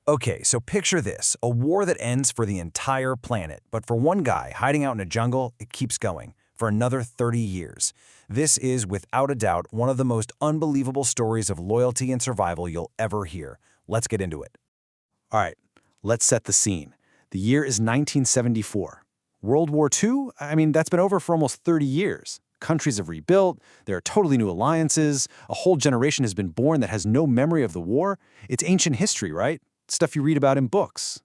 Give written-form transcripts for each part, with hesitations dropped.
Okay, so picture this, a war that ends for the entire planet, but for one guy hiding out in a jungle, it keeps going for another 30 years. This is, without a doubt, one of the most unbelievable stories of loyalty and survival you'll ever hear. Let's get into it. All right, let's set the scene. The year is 1974. World War II? That's been over for almost 30 years. Countries have rebuilt, there are totally new alliances, a whole generation has been born that has no memory of the war. It's ancient history, right? Stuff you read about in books.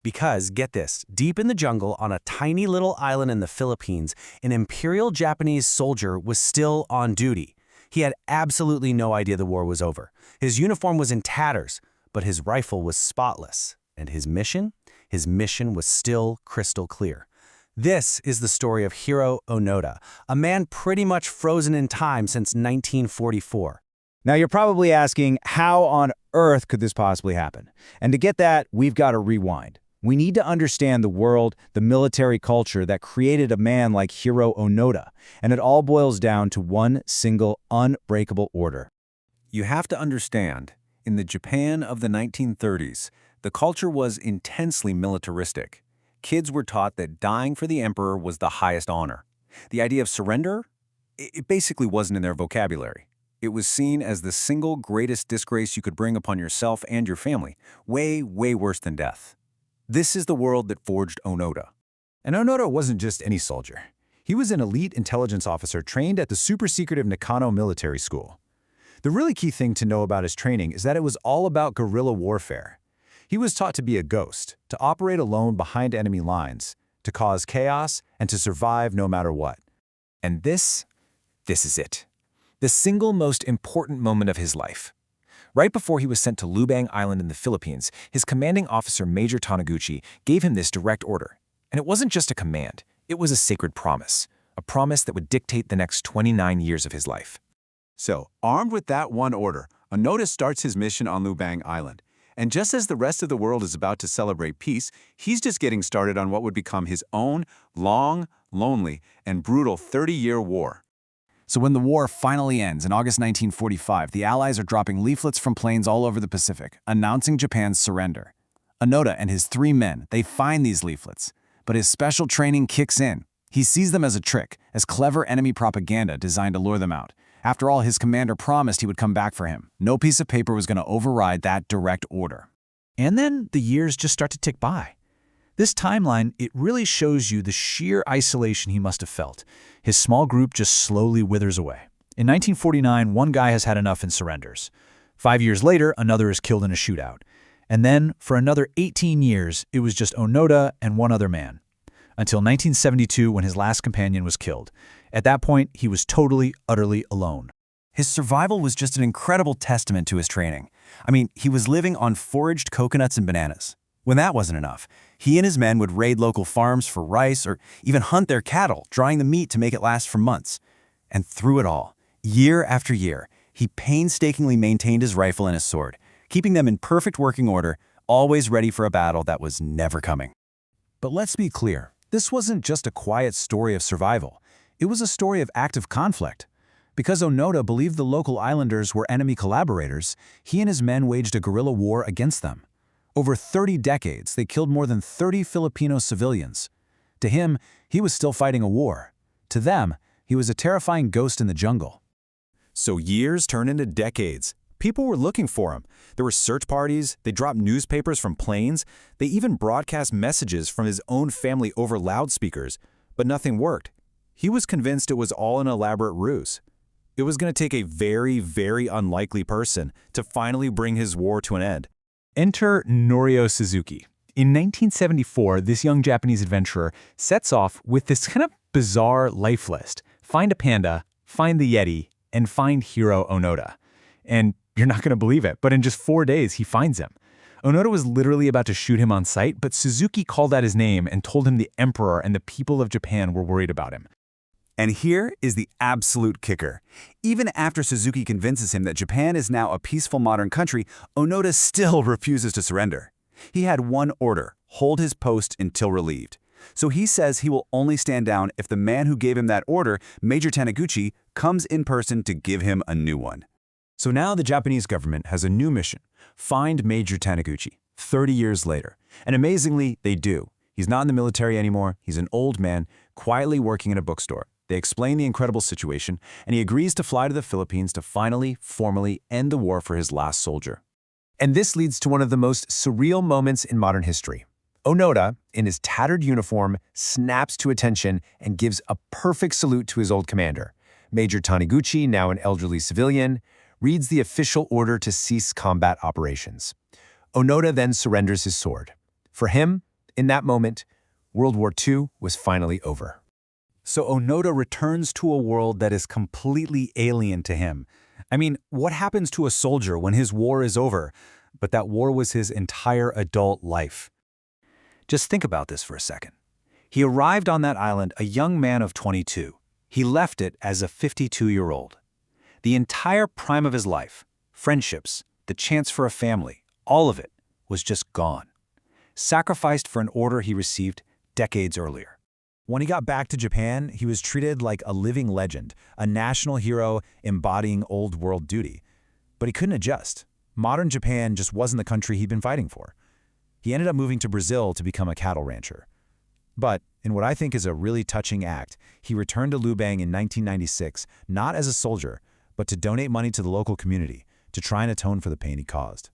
Because, get this, deep in the jungle on a tiny little island in the Philippines, an Imperial Japanese soldier was still on duty. He had absolutely no idea the war was over. His uniform was in tatters, but his rifle was spotless. And his mission? His mission was still crystal clear. This is the story of Hiroo Onoda, a man pretty much frozen in time since 1944. Now you're probably asking, how on earth could this possibly happen? And to get that, we've got to rewind. We need to understand the world, the military culture that created a man like Hiroo Onoda, and it all boils down to one single unbreakable order. You have to understand, in the Japan of the 1930s, the culture was intensely militaristic. Kids were taught that dying for the emperor was the highest honor. The idea of surrender? It basically wasn't in their vocabulary. It was seen as the single greatest disgrace you could bring upon yourself and your family, way, way worse than death. This is the world that forged Onoda. And Onoda wasn't just any soldier. He was an elite intelligence officer trained at the super-secretive Nakano Military School. The really key thing to know about his training is that it was all about guerrilla warfare. He was taught to be a ghost, to operate alone behind enemy lines, to cause chaos, and to survive no matter what. And this is it. The single most important moment of his life. Right before he was sent to Lubang Island in the Philippines, his commanding officer, Major Taniguchi, gave him this direct order. And it wasn't just a command, it was a sacred promise. A promise that would dictate the next 29 years of his life. So, armed with that one order, Onoda starts his mission on Lubang Island. And just as the rest of the world is about to celebrate peace, he's just getting started on what would become his own long, lonely, and brutal 30-year war. So when the war finally ends in August 1945, the Allies are dropping leaflets from planes all over the Pacific, announcing Japan's surrender. Onoda and his 3 men, they find these leaflets, but his special training kicks in. He sees them as a trick, as clever enemy propaganda designed to lure them out. After all, his commander promised he would come back for him. No piece of paper was going to override that direct order. And then the years just start to tick by. This timeline, it really shows you the sheer isolation he must have felt. His small group just slowly withers away. In 1949, one guy has had enough and surrenders. 5 years later, another is killed in a shootout. And then, for another 18 years, it was just Onoda and one other man. Until 1972, when his last companion was killed. At that point, he was totally, utterly alone. His survival was just an incredible testament to his training. He was living on foraged coconuts and bananas. When that wasn't enough, he and his men would raid local farms for rice or even hunt their cattle, drying the meat to make it last for months. And through it all, year after year, he painstakingly maintained his rifle and his sword, keeping them in perfect working order, always ready for a battle that was never coming. But let's be clear, this wasn't just a quiet story of survival. It was a story of active conflict. Because Onoda believed the local islanders were enemy collaborators, he and his men waged a guerrilla war against them. Over 30 decades, they killed more than 30 Filipino civilians. To him, he was still fighting a war. To them, he was a terrifying ghost in the jungle. So years turned into decades. People were looking for him. There were search parties, they dropped newspapers from planes, they even broadcast messages from his own family over loudspeakers, but nothing worked. He was convinced it was all an elaborate ruse. It was going to take a very, very unlikely person to finally bring his war to an end. Enter Norio Suzuki. In 1974, this young Japanese adventurer sets off with this kind of bizarre life list. Find a panda, find the Yeti, and find Hiroo Onoda. And you're not going to believe it, but in just 4 days, he finds him. Onoda was literally about to shoot him on sight, but Suzuki called out his name and told him the emperor and the people of Japan were worried about him. And here is the absolute kicker. Even after Suzuki convinces him that Japan is now a peaceful modern country, Onoda still refuses to surrender. He had one order: hold his post until relieved. So he says he will only stand down if the man who gave him that order, Major Taniguchi, comes in person to give him a new one. So now the Japanese government has a new mission: find Major Taniguchi. 30 years later. And amazingly, they do. He's not in the military anymore. He's an old man, quietly working in a bookstore. They explain the incredible situation, and he agrees to fly to the Philippines to finally, formally end the war for his last soldier. And this leads to one of the most surreal moments in modern history. Onoda, in his tattered uniform, snaps to attention and gives a perfect salute to his old commander. Major Taniguchi, now an elderly civilian, reads the official order to cease combat operations. Onoda then surrenders his sword. For him, in that moment, World War II was finally over. So Onoda returns to a world that is completely alien to him. I mean, what happens to a soldier when his war is over? But that war was his entire adult life. Just think about this for a second. He arrived on that island a young man of 22. He left it as a 52-year-old. The entire prime of his life, friendships, the chance for a family, all of it was just gone. Sacrificed for an order he received decades earlier. When he got back to Japan, he was treated like a living legend, a national hero embodying old world duty. But he couldn't adjust. Modern Japan just wasn't the country he'd been fighting for. He ended up moving to Brazil to become a cattle rancher. But in what I think is a really touching act, he returned to Lubang in 1996, not as a soldier, but to donate money to the local community, to try and atone for the pain he caused.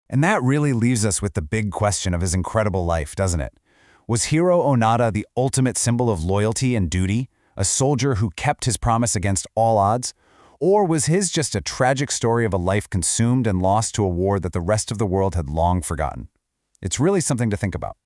And that really leaves us with the big question of his incredible life, doesn't it? Was Hiroo Onoda the ultimate symbol of loyalty and duty, a soldier who kept his promise against all odds? Or was his just a tragic story of a life consumed and lost to a war that the rest of the world had long forgotten? It's really something to think about.